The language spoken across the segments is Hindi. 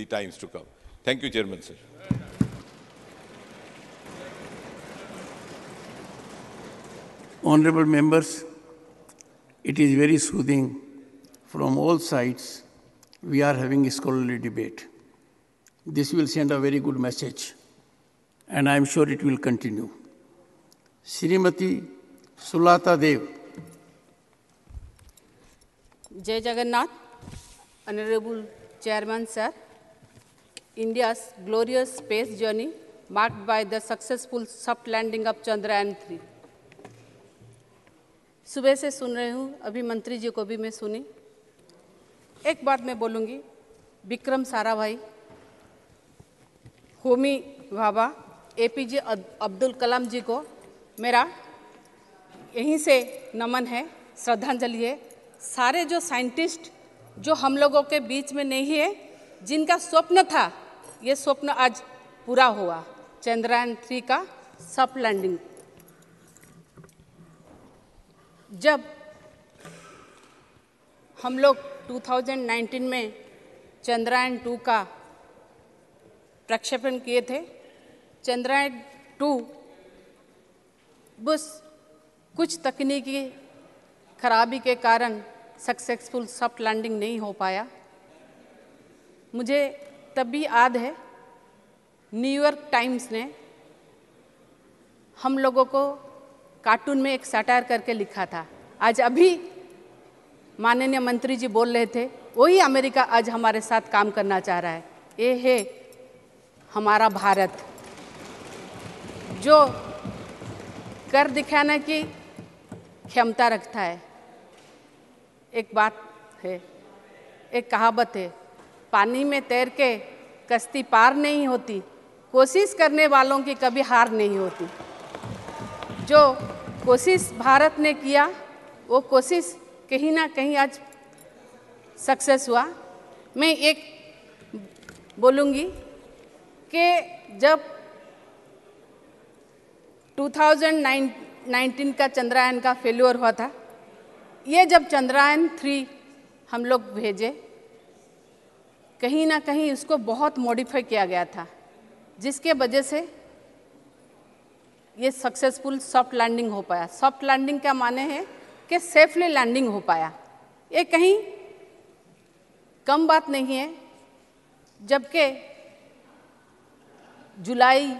the times to come. Thank you, Chairman, sir. Honorable members, it is very soothing from all sides. We are having a scholarly debate. This will send a very good message, and I am sure it will continue. Srimati Sulata Dev. Jai Jagannath, Honorable Chairman, sir. India's glorious space journey marked by the successful soft landing of Chandrayaan-3. सुबह से सुन रही हूँ, अभी मंत्री जी को भी मैं सुनी। एक बात मैं बोलूँगी, विक्रम साराभाई, होमी भाभा, एपीजे अब्दुल कलाम जी को मेरा यहीं से नमन है, श्रद्धांजलि है। सारे जो साइंटिस्ट जो हम लोगों के बीच में नहीं है, जिनका स्वप्न था, ये स्वप्न आज पूरा हुआ, चंद्रयान-3 का सॉफ्ट लैंडिंग। जब हम लोग 2019 में चंद्रयान-2 का प्रक्षेपण किए थे, चंद्रयान-2 बस कुछ तकनीकी खराबी के कारण सक्सेसफुल सॉफ्ट लैंडिंग नहीं हो पाया। मुझे तब भी याद है, न्यूयॉर्क टाइम्स ने हम लोगों को कार्टून में एक सटायर करके लिखा था। आज अभी माननीय मंत्री जी बोल रहे थे, वही अमेरिका आज हमारे साथ काम करना चाह रहा है। ये है हमारा भारत, जो कर दिखाने की क्षमता रखता है। एक बात है, एक कहावत है, पानी में तैर के कश्ती पार नहीं होती, कोशिश करने वालों की कभी हार नहीं होती। जो कोशिश भारत ने किया, वो कोशिश कहीं ना कहीं आज सक्सेस हुआ। मैं एक बोलूँगी कि जब 2019 का चंद्रयान का फेल्योर हुआ था, ये जब चंद्रयान-3 हम लोग भेजे, कहीं ना कहीं इसको बहुत मॉडिफाई किया गया था, जिसके वजह से ये सक्सेसफुल सॉफ्ट लैंडिंग हो पाया। सॉफ्ट लैंडिंग का माने है कि सेफली लैंडिंग हो पाया। ये कहीं कम बात नहीं है, जबकि जुलाई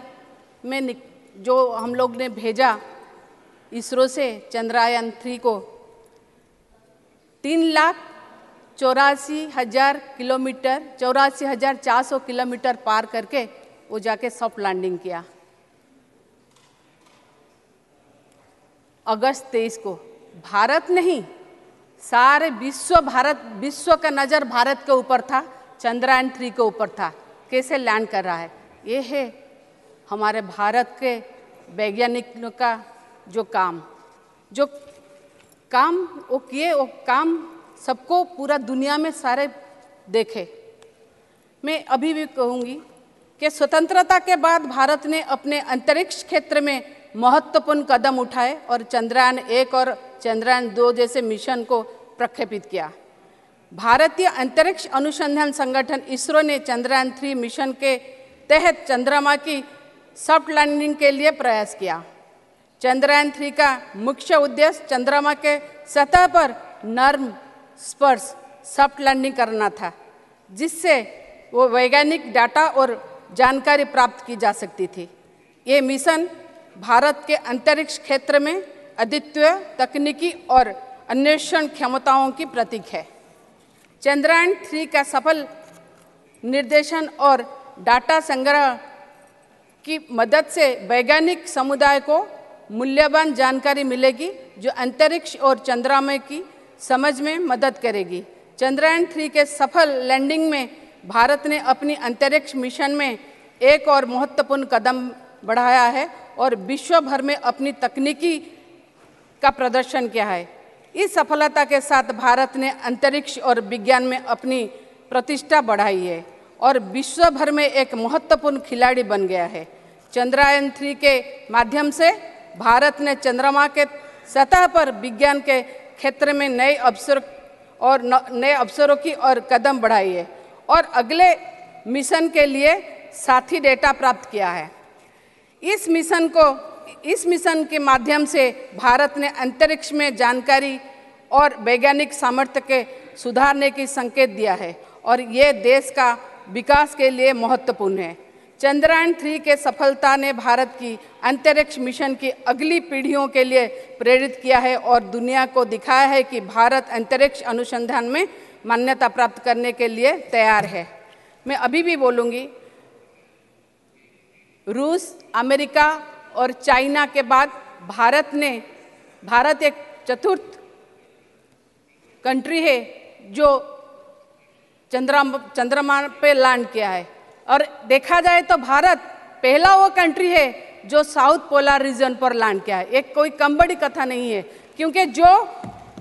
में जो हम लोग ने भेजा इसरो से चंद्रयान-3 को, 3,84,000 किलोमीटर, 84,400 किलोमीटर पार करके वो जाके सॉफ्ट लैंडिंग किया। अगस्त 23 को भारत नहीं, सारे विश्व का नज़र भारत के ऊपर था, चंद्रयान-3 के ऊपर था, कैसे लैंड कर रहा है। ये है हमारे भारत के वैज्ञानिकों का जो काम वो किए, वो काम सबको पूरा दुनिया में सारे देखे। मैं अभी भी कहूँगी कि स्वतंत्रता के बाद भारत ने अपने अंतरिक्ष क्षेत्र में महत्वपूर्ण कदम उठाए और चंद्रयान-1 और चंद्रयान-2 जैसे मिशन को प्रक्षेपित किया। भारतीय अंतरिक्ष अनुसंधान संगठन इसरो ने चंद्रयान-3 मिशन के तहत चंद्रमा की सॉफ्ट लैंडिंग के लिए प्रयास किया। चंद्रयान-3 का मुख्य उद्देश्य चंद्रमा के सतह पर नर्म स्पर्श सॉफ्ट लैंडिंग करना था, जिससे वो वैज्ञानिक डाटा और जानकारी प्राप्त की जा सकती थी। ये मिशन भारत के अंतरिक्ष क्षेत्र में अद्वितीय तकनीकी और अन्वेषण क्षमताओं की प्रतीक है। चंद्रयान-3 का सफल निर्देशन और डाटा संग्रह की मदद से वैज्ञानिक समुदाय को मूल्यवान जानकारी मिलेगी, जो अंतरिक्ष और चंद्रमा की समझ में मदद करेगी। चंद्रयान-3 के सफल लैंडिंग में भारत ने अपनी अंतरिक्ष मिशन में एक और महत्वपूर्ण कदम बढ़ाया है और विश्व भर में अपनी तकनीकी का प्रदर्शन किया है। इस सफलता के साथ भारत ने अंतरिक्ष और विज्ञान में अपनी प्रतिष्ठा बढ़ाई है और विश्व भर में एक महत्वपूर्ण खिलाड़ी बन गया है। चंद्रयान-3 के माध्यम से भारत ने चंद्रमा के सतह पर विज्ञान के क्षेत्र में नए अवसरों की और कदम बढ़ाई है और अगले मिशन के लिए साथी डेटा प्राप्त किया है। इस मिशन के माध्यम से भारत ने अंतरिक्ष में जानकारी और वैज्ञानिक सामर्थ्य के सुधारने की संकेत दिया है और ये देश का विकास के लिए महत्वपूर्ण है। चंद्रयान 3 के सफलता ने भारत की अंतरिक्ष मिशन की अगली पीढ़ियों के लिए प्रेरित किया है और दुनिया को दिखाया है कि भारत अंतरिक्ष अनुसंधान में मान्यता प्राप्त करने के लिए तैयार है। मैं अभी भी बोलूँगी, रूस, अमेरिका और चाइना के बाद भारत एक चतुर्थ कंट्री है जो चंद्रमा पे लैंड किया है और देखा जाए तो भारत पहला वो कंट्री है जो साउथ पोलर रीजन पर लैंड किया है। एक कोई कम बड़ी कथा नहीं है, क्योंकि जो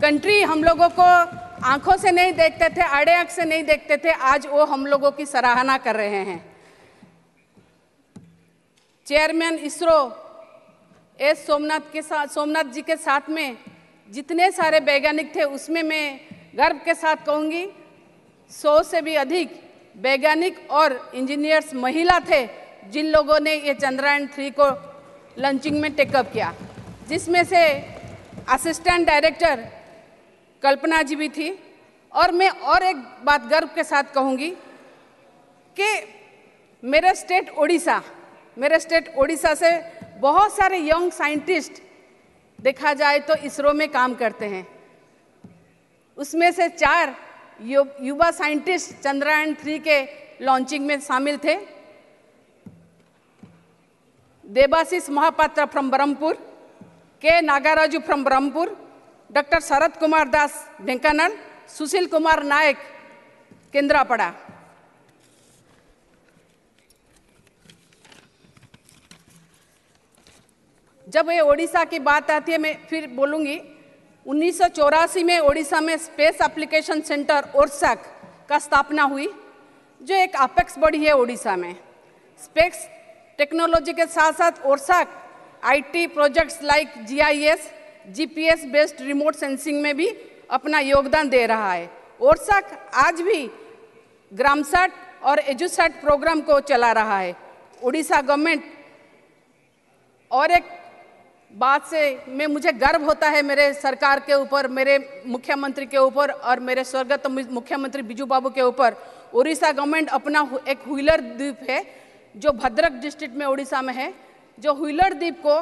कंट्री हम लोगों को आंखों से नहीं देखते थे, आड़े आंख से नहीं देखते थे, आज वो हम लोगों की सराहना कर रहे हैं। चेयरमैन इसरो एस सोमनाथ जी के साथ में जितने सारे वैज्ञानिक थे, उसमें मैं गर्व के साथ कहूँगी 100 से भी अधिक वैज्ञानिक और इंजीनियर्स महिला थे जिन लोगों ने ये चंद्रयान 3 को लॉन्चिंग में टेकअप किया, जिसमें से असिस्टेंट डायरेक्टर कल्पना जी भी थी। और मैं और एक बात गर्व के साथ कहूँगी कि मेरे स्टेट ओडिशा से बहुत सारे यंग साइंटिस्ट देखा जाए तो इसरो में काम करते हैं। उसमें से 4 युवा साइंटिस्ट चंद्रयान 3 के लॉन्चिंग में शामिल थे। देबाशीष महापात्र फ्रॉम ब्रह्मपुर, के नागाराजू फ्रॉम ब्रह्मपुर, डॉक्टर शरद कुमार दास ढेंकानाल, सुशील कुमार नायक केंद्रापड़ा। जब ये ओडिशा की बात आती है, मैं फिर बोलूँगी 1984 में ओडिशा में स्पेस एप्लीकेशन सेंटर ओरसाक का स्थापना हुई, जो एक अपेक्स बॉडी है ओडिशा में। स्पेस टेक्नोलॉजी के साथ साथ ओरसाक IT projects like GIS, GPS based remote sensing में भी अपना योगदान दे रहा है। ओरसाक आज भी ग्रामसैट और एजुसैट प्रोग्राम को चला रहा है। उड़ीसा गवर्नमेंट, और एक बात से मुझे गर्व होता है मेरे सरकार के ऊपर, मेरे मुख्यमंत्री के ऊपर और मेरे स्वर्गत मुख्यमंत्री बिजू बाबू के ऊपर। उड़ीसा गवर्नमेंट अपना एक व्हीलर द्वीप है जो भद्रक डिस्ट्रिक्ट में उड़ीसा में है, जो व्हीलर द्वीप को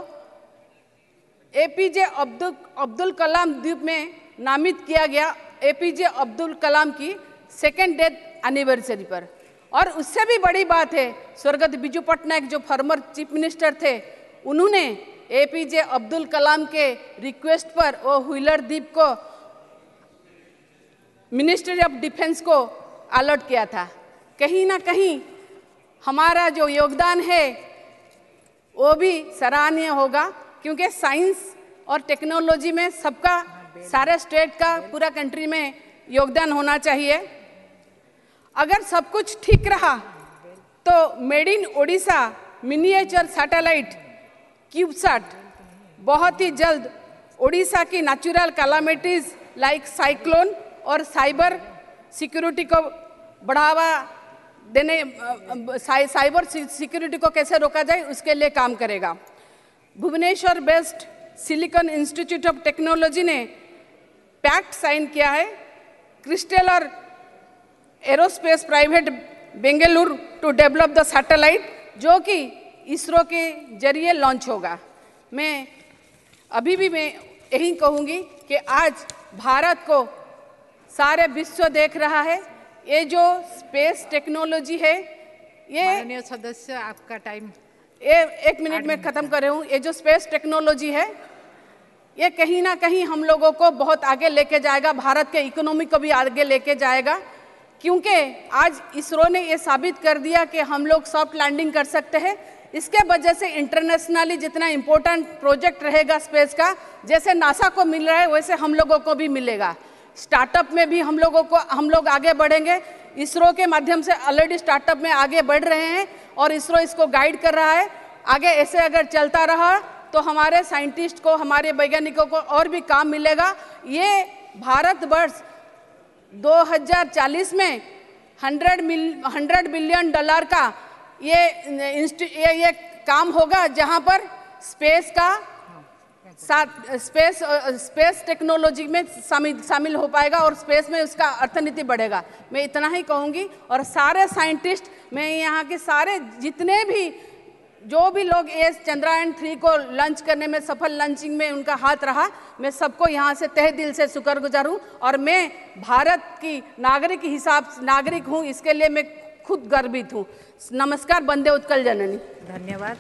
एपीजे अब्दुल कलाम द्वीप में नामित किया गया, एपीजे अब्दुल कलाम की 2nd डेथ एनिवर्सरी पर। और उससे भी बड़ी बात है, स्वर्गत बिजू पटनायक जो फॉर्मर चीफ मिनिस्टर थे, उन्होंने एपीजे अब्दुल कलाम के रिक्वेस्ट पर वो व्हीलर द्वीप को मिनिस्ट्री ऑफ डिफेंस को अलर्ट किया था। कहीं ना कहीं हमारा जो योगदान है वो भी सराहनीय होगा, क्योंकि साइंस और टेक्नोलॉजी में सबका, सारे स्टेट का, पूरा कंट्री में योगदान होना चाहिए। अगर सब कुछ ठीक रहा तो made in Odisha miniature satellite CubeSat बहुत ही जल्द ओडिशा की नेचुरल कैलामिटीज लाइक साइक्लोन और साइबर सिक्योरिटी को बढ़ावा देने, साइबर सिक्योरिटी को कैसे रोका जाए उसके लिए काम करेगा। Bhubaneswar based Silicon Institute of Technology ने पैक्ट साइन किया है क्रिस्टल और aerospace private Bengaluru to develop the satellite, जो कि इसरो के जरिए लॉन्च होगा। मैं अभी भी यही कहूँगी कि आज भारत को सारे विश्व देख रहा है। ये जो स्पेस टेक्नोलॉजी है, ये माननीय सदस्य आपका टाइम, ये 1 मिनट में ख़त्म कर रही हूँ। ये जो स्पेस टेक्नोलॉजी है, ये कहीं ना कहीं हम लोगों को बहुत आगे लेके जाएगा, भारत के इकोनॉमी को भी आगे लेके जाएगा, क्योंकि आज इसरो ने ये साबित कर दिया कि हम लोग सॉफ्ट लैंडिंग कर सकते हैं। इसके वजह से इंटरनेशनली जितना इम्पोर्टेंट प्रोजेक्ट रहेगा स्पेस का, जैसे नासा को मिल रहा है वैसे हम लोगों को भी मिलेगा। स्टार्टअप में भी हम लोग आगे बढ़ेंगे। इसरो के माध्यम से ऑलरेडी स्टार्टअप में आगे बढ़ रहे हैं और इसरो इसको गाइड कर रहा है। आगे ऐसे अगर चलता रहा तो हमारे साइंटिस्ट को, हमारे वैज्ञानिकों को और भी काम मिलेगा। ये भारतवर्ष 2040 में $100 बिलियन का ये काम होगा, जहां पर स्पेस का स्पेस टेक्नोलॉजी में शामिल हो पाएगा और स्पेस में उसका अर्थनीति बढ़ेगा। मैं इतना ही कहूँगी। और सारे साइंटिस्ट, मैं यहाँ के सारे जितने भी जो भी लोग ये चंद्रयान 3 को लॉन्च करने में सफल लॉन्चिंग में उनका हाथ रहा, मैं सबको यहाँ से तहे दिल से शुक्रगुजार हूँ। और मैं भारत की नागरिक हूँ, इसके लिए मैं खुद गर्वित हूँ। नमस्कार। वंदे उत्कल जननी। धन्यवाद।